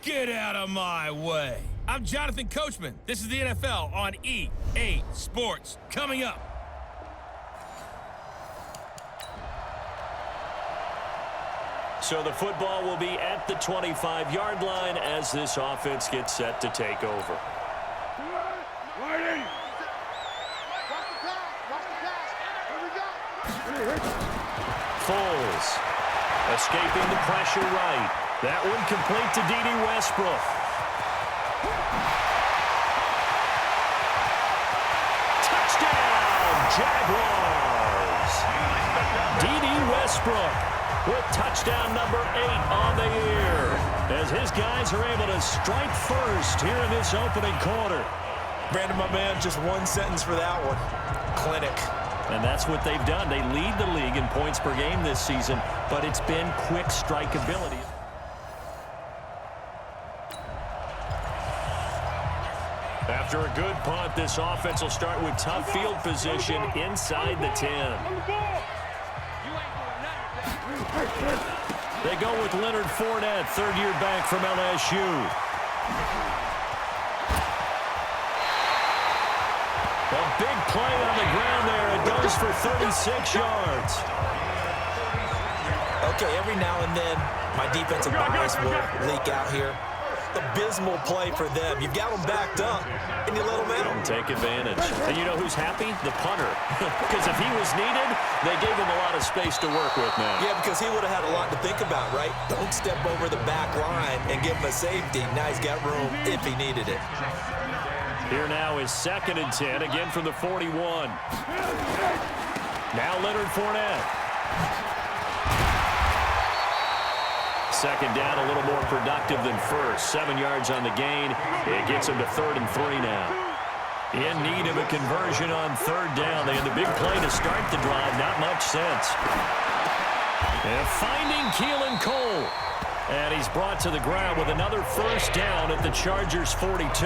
Get out of my way. I'm Jonathan Coachman. This is the NFL on EA Sports. Coming up. So the football will be at the 25-yard line as this offense gets set to take over. Foles escaping the pressure right. That one complete to D.D. Westbrook. Touchdown, Jaguars! D.D. Westbrook with touchdown number 8 on the year as his guys are able to strike first here in this opening quarter. Brandon, my man, just one sentence for that one. Clinic. And that's what they've done. They lead the league in points per game this season, but it's been quick strikeability. After a good punt, this offense will start with tough field position inside the 10. They go with Leonard Fournette, third-year back from LSU. A big play on the ground there. It goes for 36 yards. Okay, every now and then, my defensive bias will leak out here. Abysmal play for them. You've got them backed up, and you let them out. Take advantage. And you know who's happy? The punter. Because if he was needed, they gave him a lot of space to work with now. Yeah, because he would have had a lot to think about, right? Don't step over the back line and give him a safety. Now he's got room if he needed it. Here now is 2nd and 10, again from the 41. Now Leonard Fournette. Second down, a little more productive than first. 7 yards on the gain. It gets him to 3rd and 3 now. In need of a conversion on 3rd down. They had the big play to start the drive. Not much sense. And finding Keelan Cole. And he's brought to the ground with another first down at the Chargers' 42.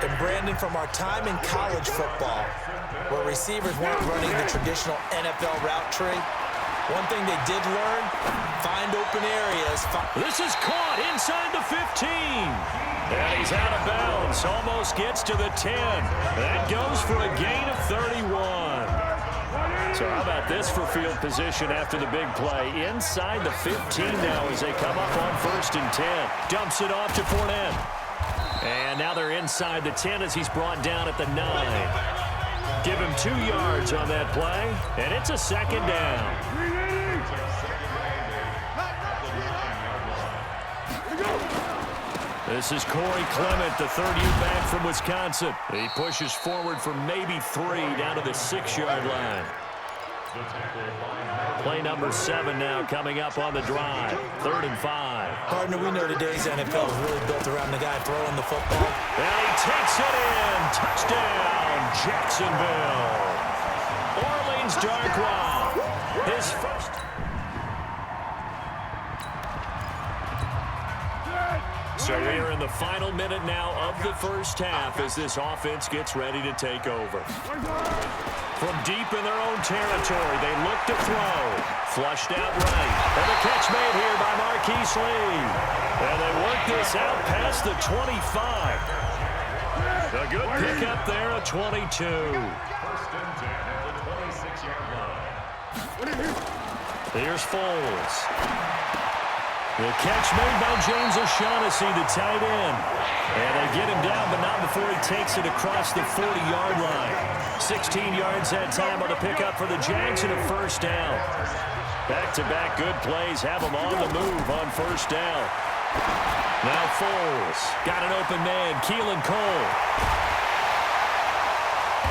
And Brandon, from our time in college football, where receivers weren't running the traditional NFL route tree, one thing they did learn, find open areas. This is caught inside the 15. And he's out of bounds. Almost gets to the 10. That goes for a gain of 31. So how about this for field position after the big play? Inside the 15 now as they come up on 1st and 10. Dumps it off to Fournette. And now they're inside the 10 as he's brought down at the 9. Give him 2 yards on that play, and it's a 2nd down. This is Clement, the third-year back from Wisconsin. He pushes forward for maybe 3 down to the 6-yard line. Play number 7 now coming up on the drive. 3rd and 5. Partner, we know today's NFL is really built around the guy throwing the football. And he takes it in. Touchdown, Jacksonville. Orleans Darkwa. His first. So we're in the final minute now of the first half as this offense gets ready to take over. From deep in their own territory, they look to throw. Flushed out right. And the catch made here by Marquise Lee. And they work this out past the 25. A good pickup there at 22. Here's Foles. The catch made by James O'Shaughnessy, the tight end. And they get him down, but not before he takes it across the 40-yard line. 16 yards that time on the pickup for the Jags and a first down. Back-to-back good plays have them on the move on first down. Now Foles. Got an open man, Keelan Cole.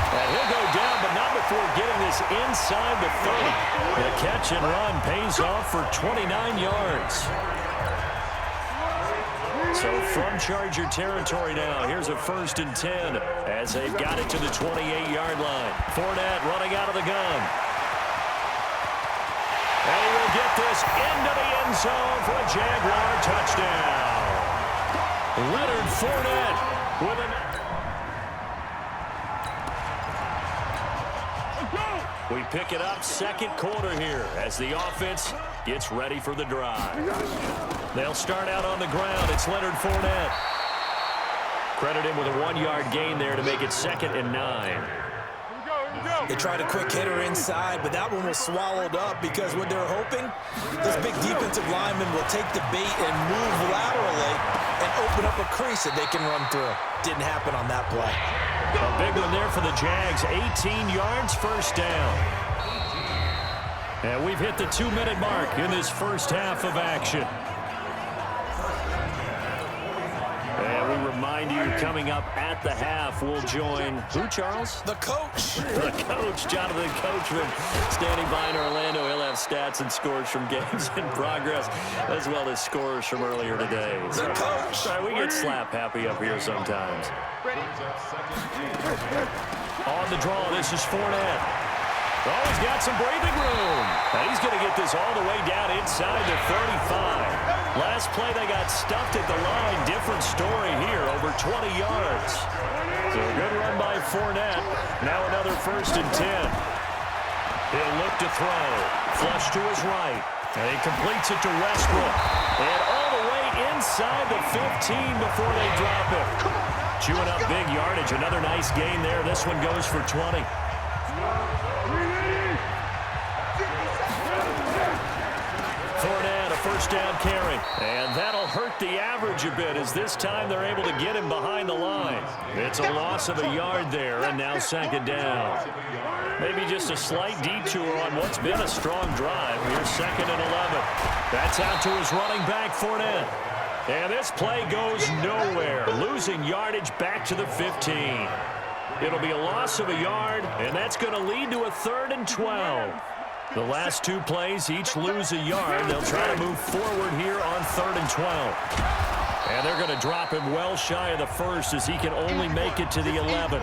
And he'll go down, but not before getting this inside the 30. The catch and run pays off for 29 yards. So from Charger territory now, here's a 1st and 10 as they've got it to the 28-yard line. Fournette running out of the gun. And he will get this into the end zone for a Jaguar touchdown. Leonard Fournette with an... We pick it up second quarter here as the offense gets ready for the drive. They'll start out on the ground. It's Leonard Fournette. Credit him with a 1-yard gain there to make it 2nd and 9. They tried a quick hitter inside, but that one was swallowed up because what they're hoping, this big defensive lineman will take the bait and move laterally and open up a crease that they can run through. Didn't happen on that play. A big one there for the Jags. 18 yards, first down. And we've hit the 2-minute mark in this first half of action. And we remind you, coming up at the half, we'll join who, Charles? The coach. The coach, Jonathan Coachman, standing by in Orlando. He'll have stats and scores from games in progress, as well as scores from earlier today. The coach. Sorry, we get slap happy up here sometimes. On the draw, this is Fournette. Oh, he's got some breathing room. And he's going to get this all the way down inside the 35. Last play, they got stuffed at the line. Different story here, over 20 yards. So a good run by Fournette. Now another 1st and 10. He'll look to throw. Flush to his right. And he completes it to Westbrook. And all the way inside the 15 before they drop it. Chewing up big yardage. Another nice gain there. This one goes for 20. Fournette, a 1st down carry. And that'll hurt the average a bit as this time they're able to get him behind the line. It's a loss of a yard there, and now 2nd down. Maybe just a slight detour on what's been a strong drive. Here's 2nd and 11. That's out to his running back, Fournette. And this play goes nowhere. Losing yardage back to the 15. It'll be a loss of a yard, and that's going to lead to a 3rd and 12. The last 2 plays each lose a yard. They'll try to move forward here on 3rd and 12. And they're going to drop him well shy of the 1st as he can only make it to the 11.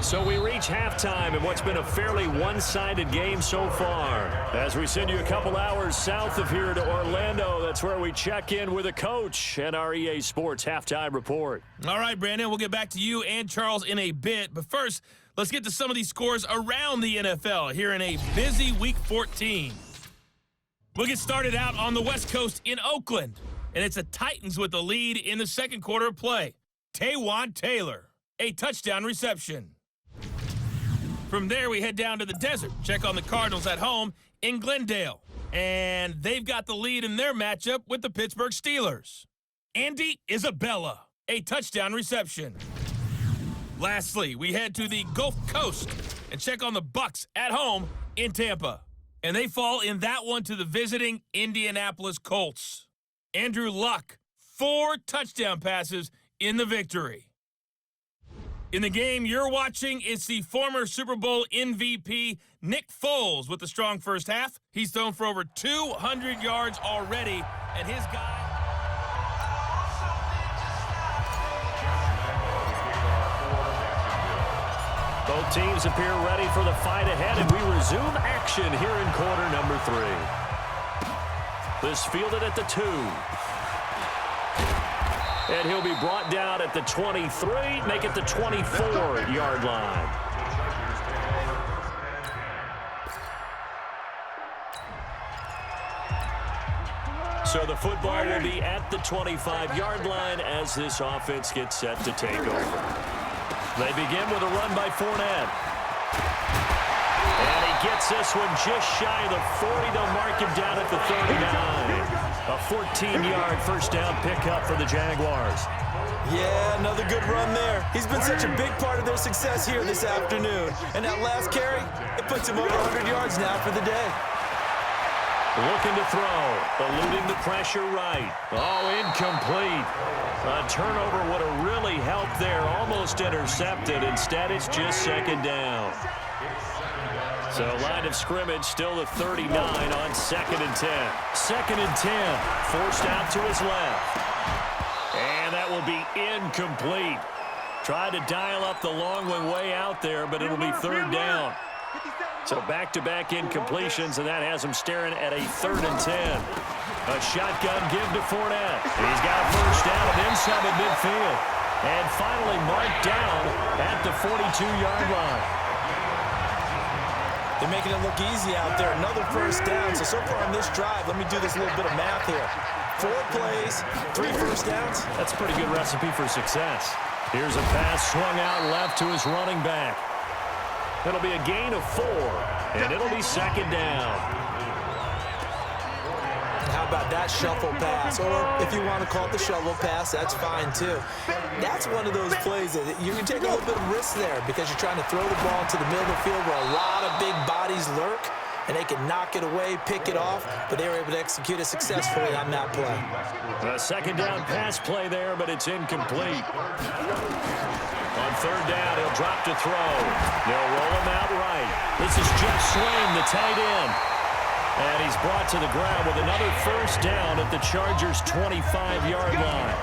So we reach halftime in what's been a fairly one-sided game so far. As we send you a couple hours south of here to Orlando, that's where we check in with a coach and our EA Sports halftime report. All right, Brandon, we'll get back to you and Charles in a bit. But first, let's get to some of these scores around the NFL here in a busy Week 14. We'll get started out on the West Coast in Oakland. And it's the Titans with the lead in the second quarter of play. Taywan Taylor, a touchdown reception. From there, we head down to the desert. Check on the Cardinals at home in Glendale. And they've got the lead in their matchup with the Pittsburgh Steelers. Andy Isabella, a touchdown reception. Lastly, we head to the Gulf Coast and check on the Bucs at home in Tampa. And they fall in that one to the visiting Indianapolis Colts. Andrew Luck, 4 touchdown passes in the victory. In the game you're watching, it's the former Super Bowl MVP, Nick Foles, with a strong first half. He's thrown for over 200 yards already, and his guy... Both teams appear ready for the fight ahead, and we resume action here in quarter number 3. This fielded at the 2. And he'll be brought down at the 23, make it the 24-yard line. So the football will be at the 25-yard line as this offense gets set to take over. They begin with a run by Fournette. And he gets this one just shy of the 40. They'll mark him down at the 39. A 14-yard first down pickup for the Jaguars. Yeah, another good run there. He's been such a big part of their success here this afternoon. And that last carry, it puts him over 100 yards now for the day. Looking to throw, eluding the pressure right. Oh, incomplete. A turnover would have really helped there, almost intercepted. Instead, it's just second down. So line of scrimmage still at 39 on 2nd and 10. 2nd and 10, forced out to his left. And that will be incomplete. Tried to dial up the long one way out there, but it'll be 3rd down. So back-to-back incompletions, and that has him staring at a 3rd and 10. A shotgun give to Fournette. He's got a first down and then some at midfield. And finally marked down at the 42-yard line. They're making it look easy out there. Another first down. So far on this drive, let me do this little bit of math here. 4 plays, 3 first downs. That's a pretty good recipe for success. Here's a pass swung out left to his running back. It'll be a gain of 4, and it'll be 2nd down. How about that shuffle pass? Or if you want to call it the shovel pass, that's fine too. That's one of those plays that you can take a little bit of risk there because you're trying to throw the ball into the middle of the field where a lot of big bodies lurk, and they can knock it away, pick it off, but they were able to execute it successfully on that play. A 2nd down pass play there, but it's incomplete. On 3rd down, he'll drop to throw. They'll roll him out right. This is Jeff Swain, the tight end. And he's brought to the ground with another first down at the Chargers' 25-yard line.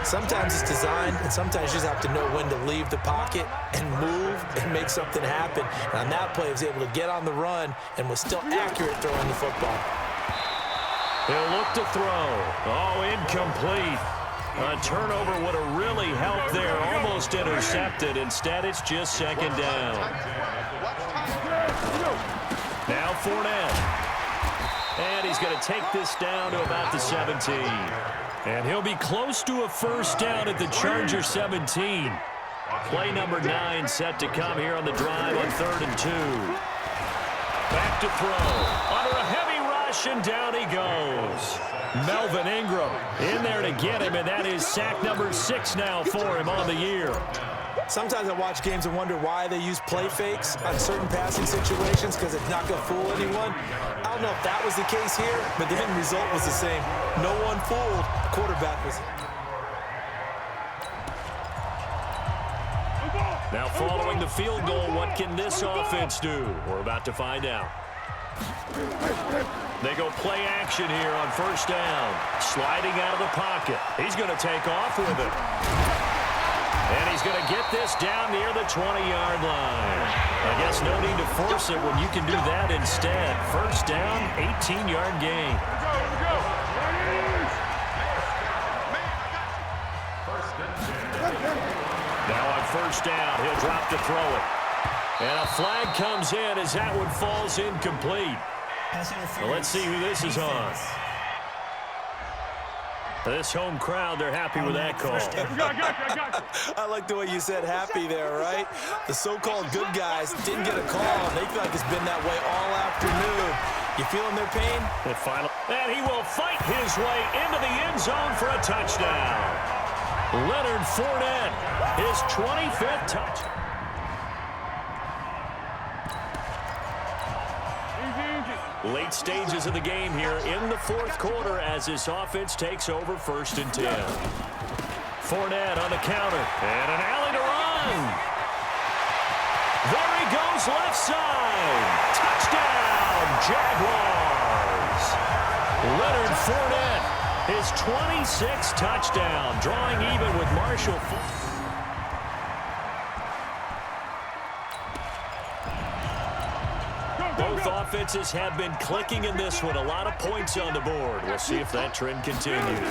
Sometimes it's designed, and sometimes you just have to know when to leave the pocket and move and make something happen. And on that play, he was able to get on the run and was still accurate throwing the football. He'll look to throw. Oh, incomplete. A turnover would have really helped there. Almost intercepted. Instead, it's just 2nd down. Now Fournette. And he's going to take this down to about the 17. And he'll be close to a first down at the Charger 17. Play number 9 set to come here on the drive on 3rd and 2. Back to throw. Under a heavy rush, and down he goes. Melvin Ingram in there to get him, and that is sack number 6 now for him on the year. Sometimes I watch games and wonder why they use play fakes on certain passing situations because it's not going to fool anyone. I don't know if that was the case here, but the end result was the same. No one fooled. The quarterback was. Now following the field goal, what can this offense do? We're about to find out. They go play action here on first down. Sliding out of the pocket. He's going to take off with it. And he's going to get this down near the 20-yard line. I guess no need to force it when you can do that instead. First down, 18-yard gain. Now on first down, he'll drop to throw it. And a flag comes in as that one falls incomplete. Well, let's see who this is on. This home crowd, they're happy with that call. I like the way you said happy there, right? The so-called good guys didn't get a call. They feel like it's been that way all afternoon. You feeling their pain? And he will fight his way into the end zone for a touchdown. Leonard Fournette, his 25th touchdown. Late stages of the game here in the 4th quarter as this offense takes over 1st and 10. Fournette on the counter, and an alley to run. There he goes left side. Touchdown, Jaguars. Leonard Fournette, his 26th touchdown, drawing even with Marshall. Both offenses have been clicking in this one. A lot of points on the board. We'll see if that trend continues.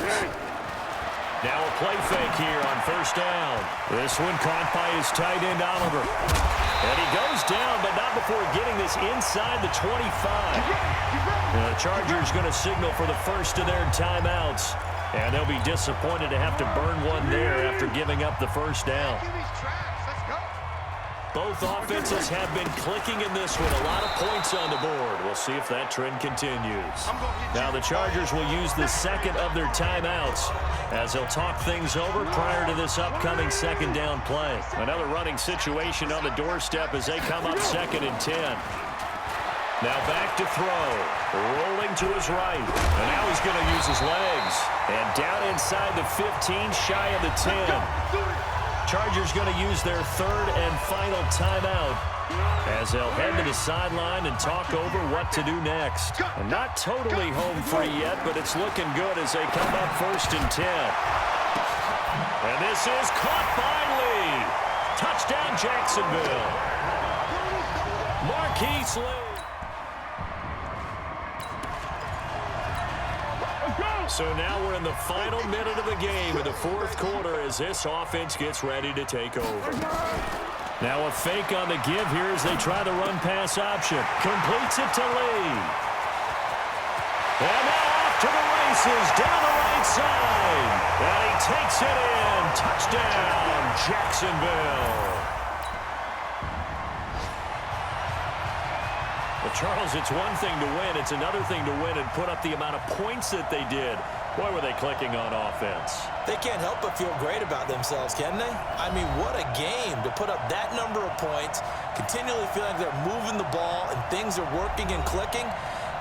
Now a play fake here on first down. This one caught by his tight end, Oliver. And he goes down, but not before getting this inside the 25. And the Chargers going to signal for the first of their timeouts. And they'll be disappointed to have to burn one there after giving up the first down. Both offenses have been clicking in this one. A lot of points on the board. We'll see if that trend continues. Now the Chargers will use the second of their timeouts as they'll talk things over prior to this upcoming 2nd down play. Another running situation on the doorstep as they come up 2nd and 10. Now back to throw. Rolling to his right. And now he's going to use his legs. And down inside the 15, shy of the 10. Chargers going to use their 3rd and final timeout as they'll head to the sideline and talk over what to do next. And not totally home free yet, but it's looking good as they come up 1st and 10. And this is caught by Lee. Touchdown, Jacksonville. Keith's lead. So now we're in the final minute of the game in the fourth quarter as this offense gets ready to take over. Now a fake on the give here as they try the run-pass option. Completes it to Lee. And now off to the races down the right side. And he takes it in. Touchdown, Jacksonville. Well, Charles, it's one thing to win. It's another thing to win and put up the amount of points that they did. Boy, were they clicking on offense. They can't help but feel great about themselves, can they? I mean, what a game to put up that number of points, continually feel like they're moving the ball and things are working and clicking.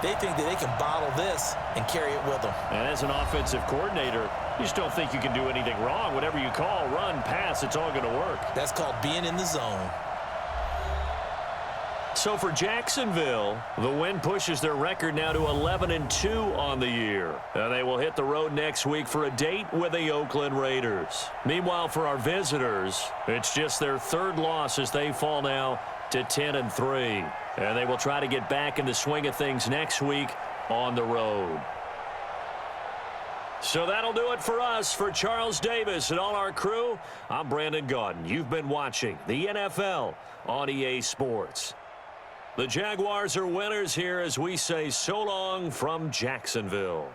They think that they can bottle this and carry it with them. And as an offensive coordinator, you just don't think you can do anything wrong. Whatever you call, run, pass, it's all going to work. That's called being in the zone. So for Jacksonville, the win pushes their record now to 11-2 on the year. And they will hit the road next week for a date with the Oakland Raiders. Meanwhile, for our visitors, it's just their third loss as they fall now to 10-3. And they will try to get back in the swing of things next week on the road. So that'll do it for us. For Charles Davis and all our crew, I'm Brandon Gaudin. You've been watching the NFL on EA Sports. The Jaguars are winners here as we say so long from Jacksonville.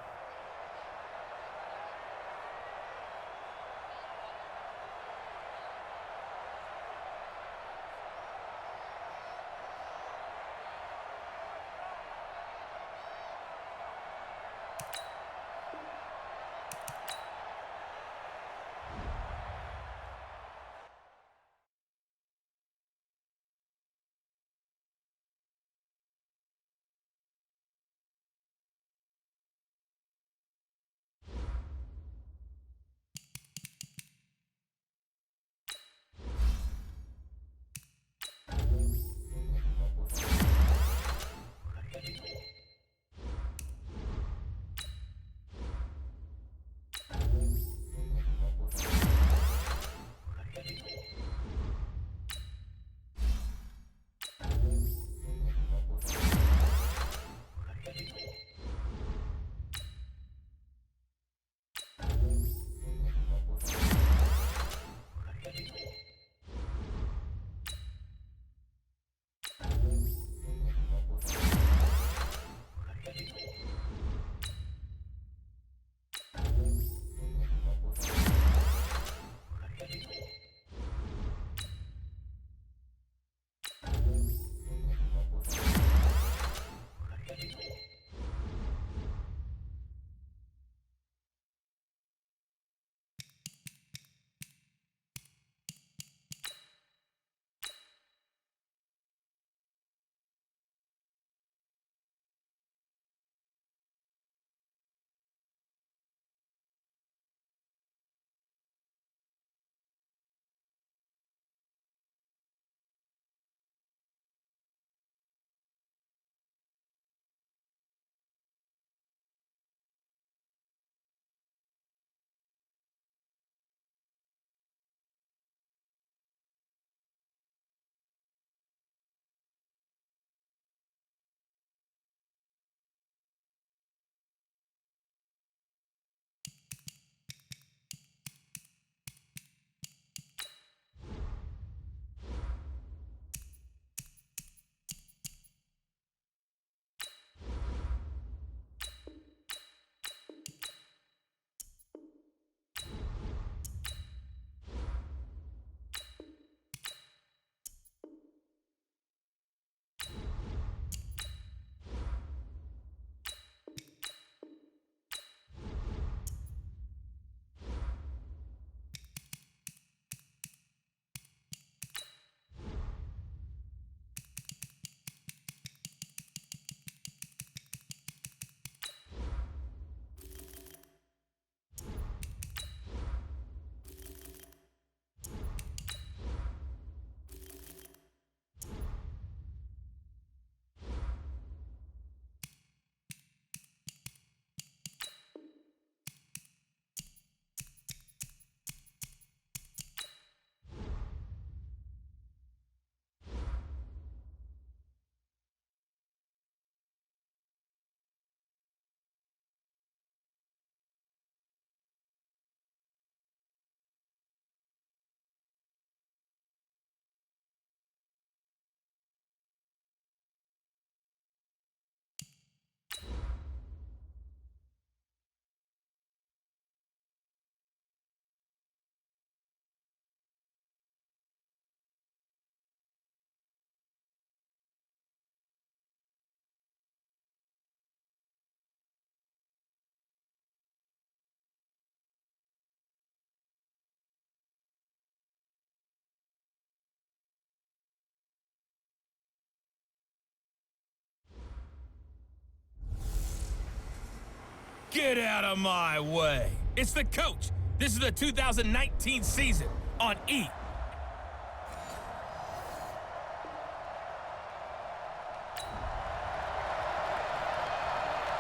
Get out of my way. It's the coach. This is the 2019 season on E!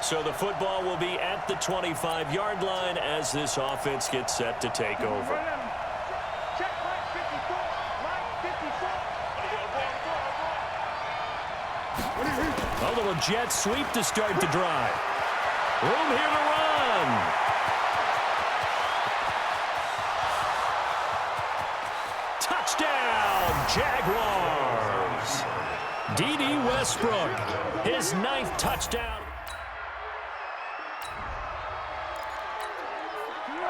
So the football will be at the 25-yard line as this offense gets set to take over. A little jet sweep to start the drive. Room here to run. Touchdown, Jaguars. D.D. Westbrook, his 9th touchdown.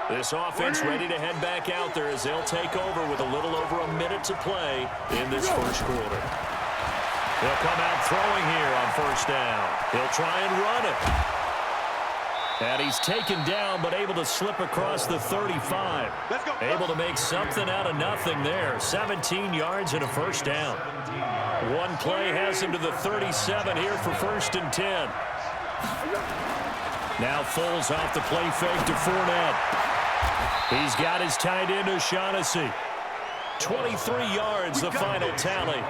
This offense ready to head back out there as they'll take over with a little over a minute to play in this first quarter. They'll come out throwing here on first down. He'll try and run it. And he's taken down but able to slip across the 35. Able to make something out of nothing there. 17 yards and a first down. One play has him to the 37 here for 1st and 10. Now Foles off the play fake to Fournette. He's got his tight end O'Shaughnessy. 23 yards, the final tally.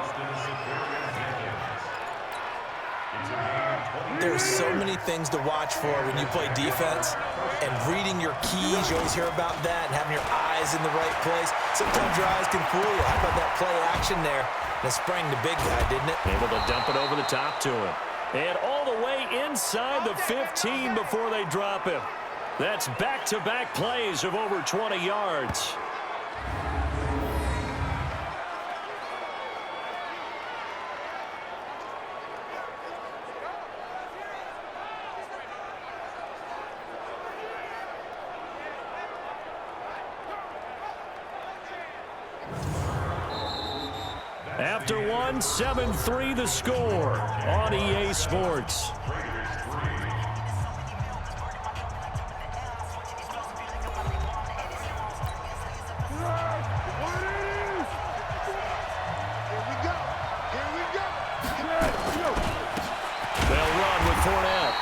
There's so many things to watch for when you play defense, and reading your keys, you always hear about that, and having your eyes in the right place. Sometimes your eyes can fool you. How about that play action there? And it sprang the big guy, didn't it? Able to dump it over the top to him. And all the way inside the 15 before they drop him. That's back-to-back plays of over 20 yards. After one, 7-3 the score on EA Sports.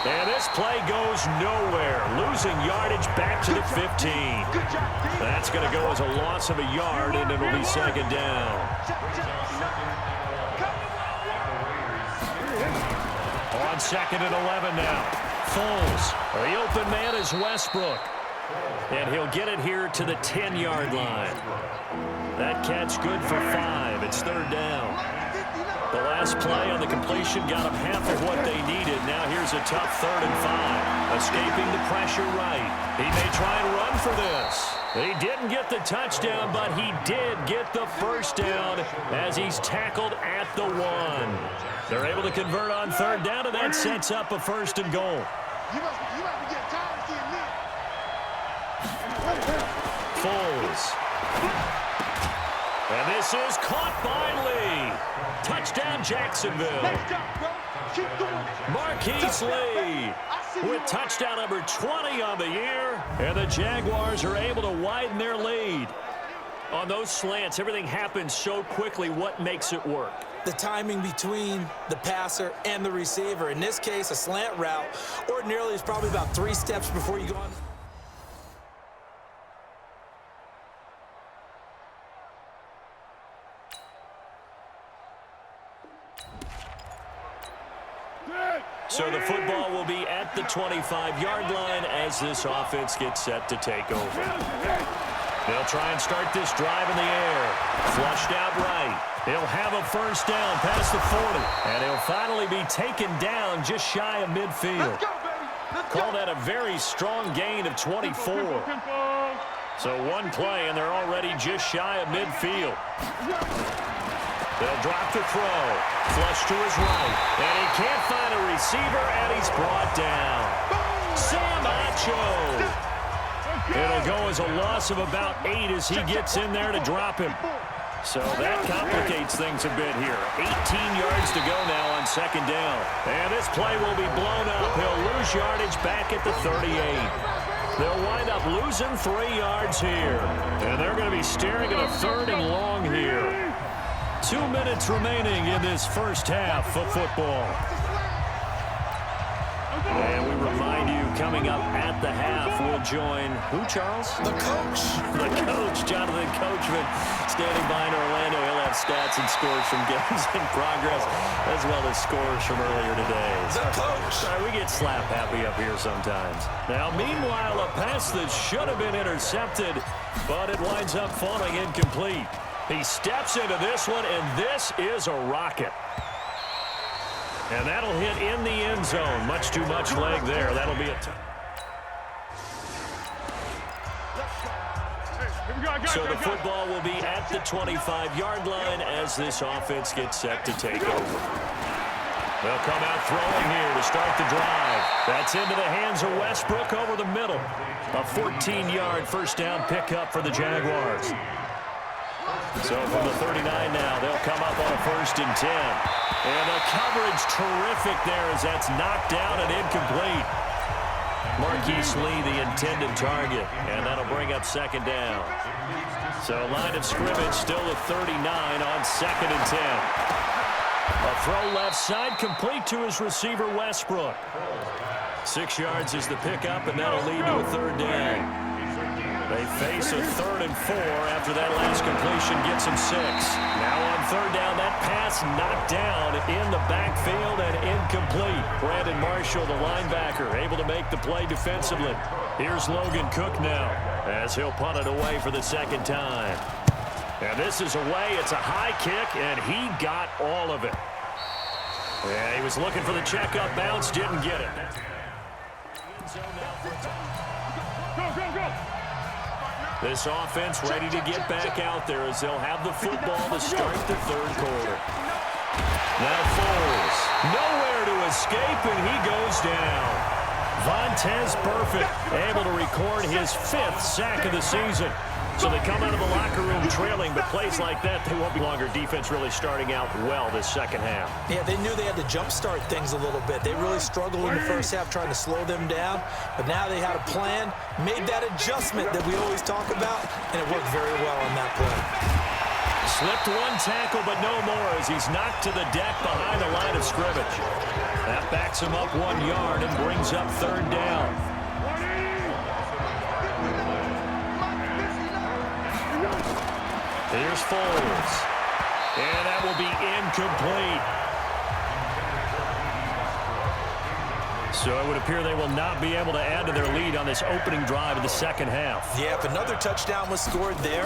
And this play goes nowhere. Losing yardage back to the 15. That's going to go as a loss of a yard, and it'll be 2nd down. On 2nd and 11 now. Foles. The open man is Westbrook. And he'll get it here to the 10-yard line. That catch good for 5. It's 3rd down. The last play on the completion got them half of what they needed. Now here's a tough 3rd and 5. Escaping the pressure right. He may try and run for this. He didn't get the touchdown, but he did get the first down as he's tackled at the 1. They're able to convert on 3rd down, and that sets up a 1st and goal. Foles. And this is caught by Lee. Touchdown, Jacksonville. Marquise Lee with touchdown number 20 on the year. And the Jaguars are able to widen their lead. On those slants, everything happens so quickly. What makes it work? The timing between the passer and the receiver. In this case, a slant route ordinarily is probably about 3 steps before you go on. So the football will be at the 25-yard line as this offense gets set to take over. They'll try and start this drive in the air. Flushed out right. He'll have a first down past the 40. And he'll finally be taken down just shy of midfield. Call that a very strong gain of 24. So one play, and they're already just shy of midfield. They'll drop the throw. Flush to his right. And he can't find a receiver, and he's brought down. Sam Acho. It'll go as a loss of about 8 as he gets in there to drop him. So that complicates things a bit here. 18 yards to go now on 2nd down. And this play will be blown up. He'll lose yardage back at the 38. They'll wind up losing 3 yards here. And they're going to be staring at a 3rd and long here. 2 minutes remaining in this first half of football. And we remind you, coming up at the half. We'll join who, Charles? The coach. The coach, Jonathan Coachman, standing by in Orlando. He'll have stats and scores from games in progress, as well as scores from earlier today. The coach. Sorry, we get slap happy up here sometimes. Now, meanwhile, a pass that should have been intercepted, but it winds up falling incomplete. He steps into this one, and this is a rocket. And that'll hit in the end zone. Much too much leg there. That'll be a So the football will be at the 25-yard line as this offense gets set to take over. They'll come out throwing here to start the drive. That's into the hands of Westbrook over the middle. A 14-yard first down pickup for the Jaguars. So from the 39 now, they'll come up on a 1st and 10. And the coverage terrific there as that's knocked down and incomplete. Marquise Lee, the intended target, and that'll bring up 2nd down. So line of scrimmage still at 39 on 2nd and 10. A throw left side complete to his receiver, Westbrook. 6 yards is the pickup, and that'll lead to a 3rd down. They face a 3rd and 4 after that last completion gets them 6. Now on 3rd down, that pass knocked down in the backfield and incomplete. Brandon Marshall, the linebacker, able to make the play defensively. Here's Logan Cook now as he'll punt it away for the 2nd time. And this is away. It's a high kick, and he got all of it. Yeah, he was looking for the checkup bounce, didn't get it. Go. This offense ready to get back out there as they'll have the football to start the 3rd quarter. Now Foles, nowhere to escape, and he goes down. Vontez Burfict able to record his 5th sack of the season. So they come out of the locker room trailing, but plays like that, they won't be longer. Defense really starting out well this 2nd half. Yeah, they knew they had to jumpstart things a little bit. They really struggled in the 1st half trying to slow them down, but now they had a plan, made that adjustment that we always talk about, and it worked very well on that play. Slipped one tackle, but no more as he's knocked to the deck behind the line of scrimmage. That backs him up 1 yard and brings up 3rd down. Here's Foles. And that will be incomplete. So it would appear they will not be able to add to their lead on this opening drive of the 2nd half. Yeah, if another touchdown was scored there,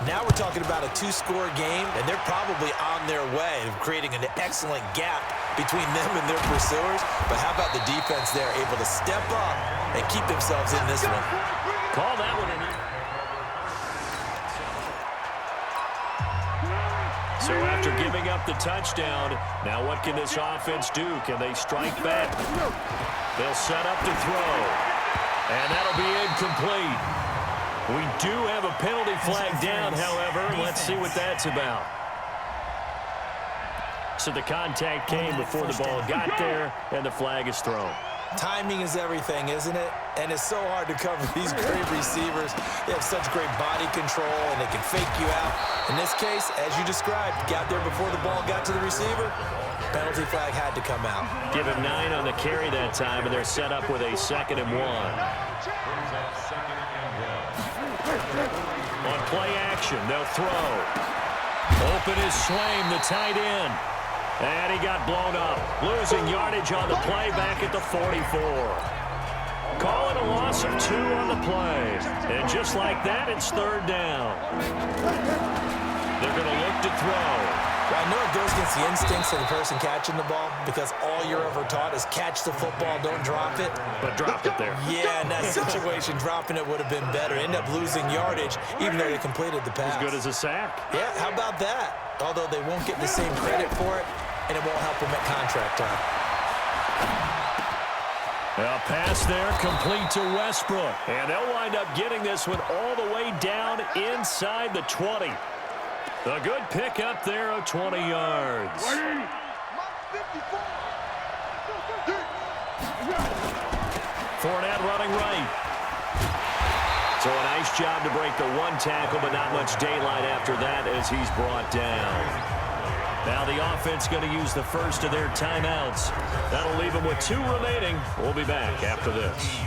now we're talking about a 2-score game, and they're probably on their way of creating an excellent gap between them and their pursuers. But how about the defense there, able to step up and keep themselves in this one? Call that one in. So after giving up the touchdown, now what can this offense do? Can they strike back? They'll set up to throw. And that'll be incomplete. We do have a penalty flag down, however. Let's see what that's about. So the contact came before the ball got there, and the flag is thrown. Timing is everything, isn't it? And it's so hard to cover these great receivers. They have such great body control, and they can fake you out. In this case, as you described, got there before the ball got to the receiver. Penalty flag had to come out. Give him 9 on the carry that time, and they're set up with a 2nd and 1. On play action, they'll throw. Open is Swaim, the tight end. And he got blown up. Losing yardage on the play back at the 44. Calling a loss of 2 on the play. And just like that, it's 3rd down. They're going to look to throw. Well, I know it goes against the instincts of the person catching the ball because all you're ever taught is catch the football, don't drop it. But drop it there. Yeah, in that situation, dropping it would have been better. End up losing yardage even though they completed the pass. As good as a sack. Yeah, how about that? Although they won't get the same credit for it, and it won't help them at contract time. A pass there complete to Westbrook. And they'll wind up getting this one all the way down inside the 20. A good pickup there of 20 yards. Fournette running right. So a nice job to break the 1 tackle, but not much daylight after that as he's brought down. Now the offense going to use the first of their timeouts. That'll leave them with 2 remaining. We'll be back after this.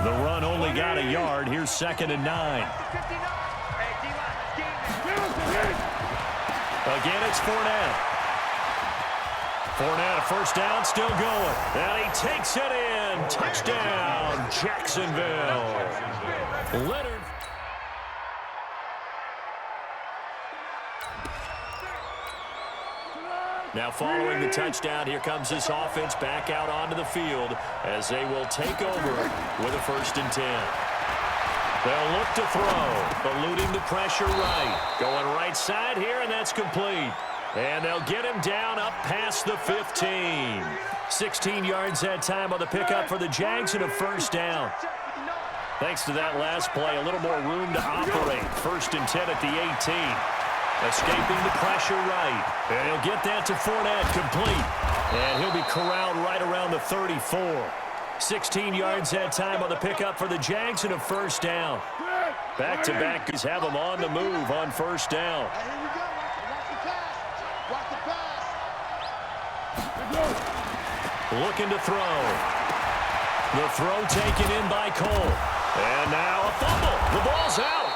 The run only got a yard. Here's 2nd and 9. Again, it's Fournette. Fournette, a first down, still going. And he takes it in. Touchdown, Jacksonville. Leonard. Now following the touchdown, here comes this offense back out onto the field as they will take over with a 1st and 10. They'll look to throw, eluding the pressure right. Going right side here, and that's complete. And they'll get him down up past the 15. 16 yards that time on the pickup for the Jags and a 1st down. Thanks to that last play, a little more room to operate. 1st and 10 at the 18. Escaping the pressure right. And he'll get that to Fournette, complete. And he'll be corralled right around the 34. 16 yards that time on the pickup for the Jags and a 1st down. Back-to-back, he's have them on the move on 1st down. Looking to throw. The throw taken in by Cole. And now a fumble. The ball's out.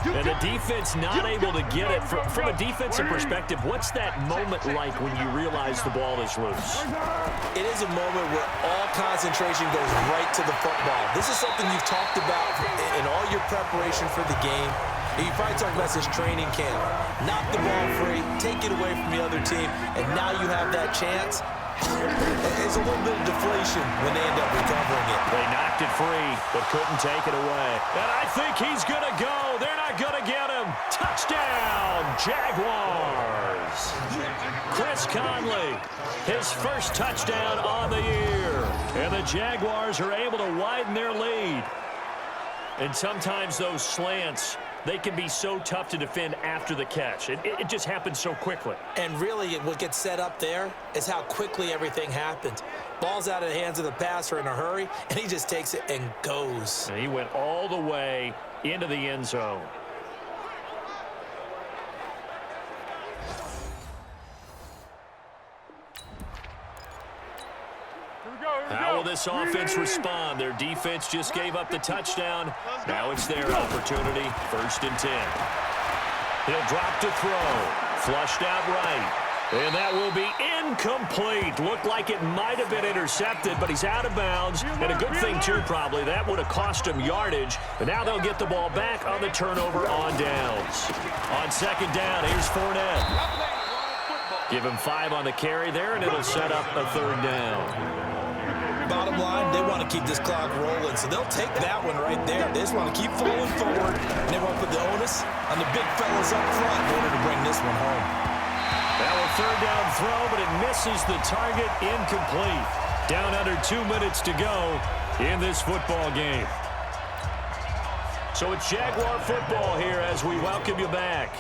And the defense not able to get it. From a defensive perspective, what's that moment like when you realize the ball is loose? It is a moment where all concentration goes right to the football. This is something you've talked about in all your preparation for the game. You probably talked about this training camp. Knock the ball free, take it away from the other team, and now you have that chance. It's a little bit of deflation when they end up recovering it. They knocked it free, but couldn't take it away. And I think he's going to go. They're not going to get him. Touchdown, Jaguars. Chris Conley, his 1st touchdown on the year. And the Jaguars are able to widen their lead. And sometimes those slants, they can be so tough to defend after the catch. It just happens so quickly. And really, what gets set up there is how quickly everything happens. Ball's out of the hands of the passer in a hurry, and he just takes it and goes. And he went all the way into the end zone. How will this offense respond? Their defense just gave up the touchdown. Now it's their opportunity. 1st and 10. He'll drop to throw. Flushed out right. And that will be incomplete. Looked like it might have been intercepted, but he's out of bounds. And a good thing, too, probably. That would have cost him yardage. But now they'll get the ball back on the turnover on downs. On 2nd down, here's Fournette. Give him 5 on the carry there, and it'll set up a 3rd down. Bottom line, they want to keep this clock rolling, so they'll take that one right there. They just want to keep falling forward, and they want to put the onus on the big fellas up front in order to bring this one home. Now a 3rd down throw, but it misses the target, incomplete. Down under 2 minutes to go in this football game. So it's Jaguar football here as we welcome you back.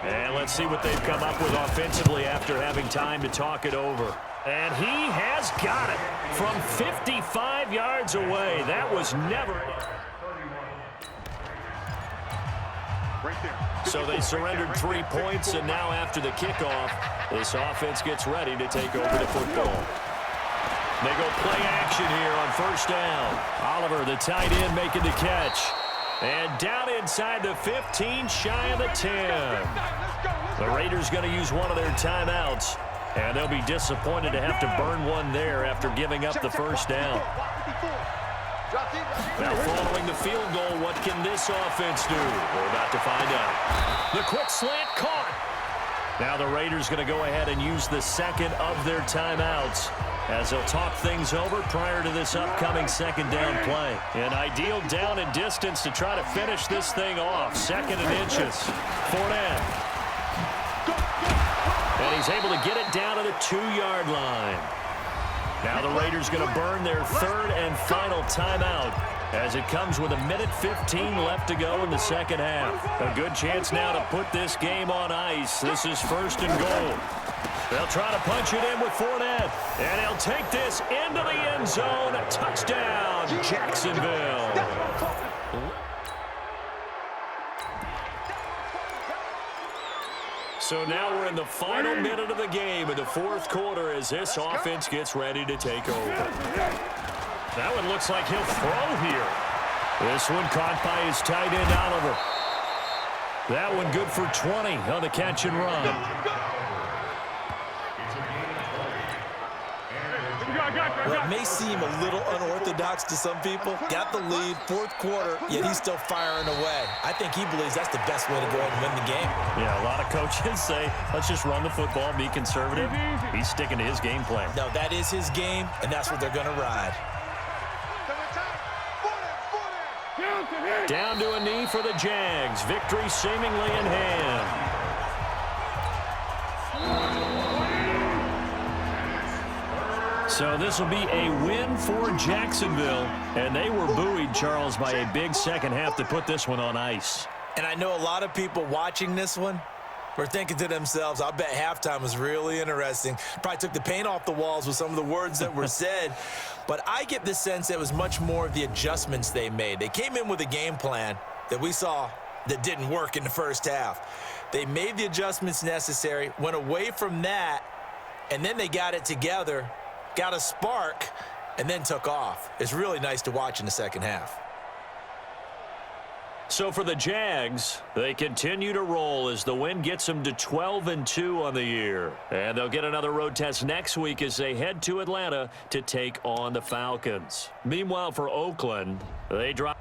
And let's see what they've come up with offensively after having time to talk it over. And he has got it from 55 yards away. That was never... So they surrendered 3 points, and now after the kickoff, this offense gets ready to take over the football. They go play action here on 1st down. Oliver, the tight end, making the catch. And down inside the 15, shy of the 10. The Raiders going to use one of their timeouts. And they'll be disappointed to have to burn one there after giving up the 1st down. Now following the field goal, what can this offense do? We're about to find out. The quick slant caught. Now the Raiders going to go ahead and use the 2nd of their timeouts as they'll talk things over prior to this upcoming 2nd down play. An ideal down and distance to try to finish this thing off. 2nd and inches. Fournette. And he's able to get it down to the 2-yard line. Now the Raiders going to burn their 3rd and final timeout as it comes with 1:15 left to go in the 2nd half. A good chance now to put this game on ice. This is 1st and goal. They'll try to punch it in with Fournette. And he'll take this into the end zone. Touchdown, Jacksonville. So now we're in the final minute of the game in the fourth quarter as this offense gets ready to take over. That one looks like he'll throw here. This one caught by his tight end, Oliver. That one good for 20 on the catch and run. What may seem a little unorthodox to some people, got the lead, fourth quarter, yet he's still firing away. I think he believes that's the best way to go ahead and win the game. Yeah, a lot of coaches say, let's just run the football, be conservative. He's sticking to his game plan. No, that is his game, and that's what they're going to ride. Down to a knee for the Jags. Victory seemingly in hand. So this will be a win for Jacksonville. And they were buoyed, Charles, by a big second half to put this one on ice. And I know a lot of people watching this one were thinking to themselves, I bet halftime was really interesting. Probably took the paint off the walls with some of the words that were said. But I get the sense it was much more of the adjustments they made. They came in with a game plan that we saw that didn't work in the first half. They made the adjustments necessary, went away from that, and then they got it together, got a spark, and then took off. It's really nice to watch in the second half. So for the Jags, they continue to roll as the win gets them to 12-2 on the year. And they'll get another road test next week as they head to Atlanta to take on the Falcons. Meanwhile, for Oakland, they drop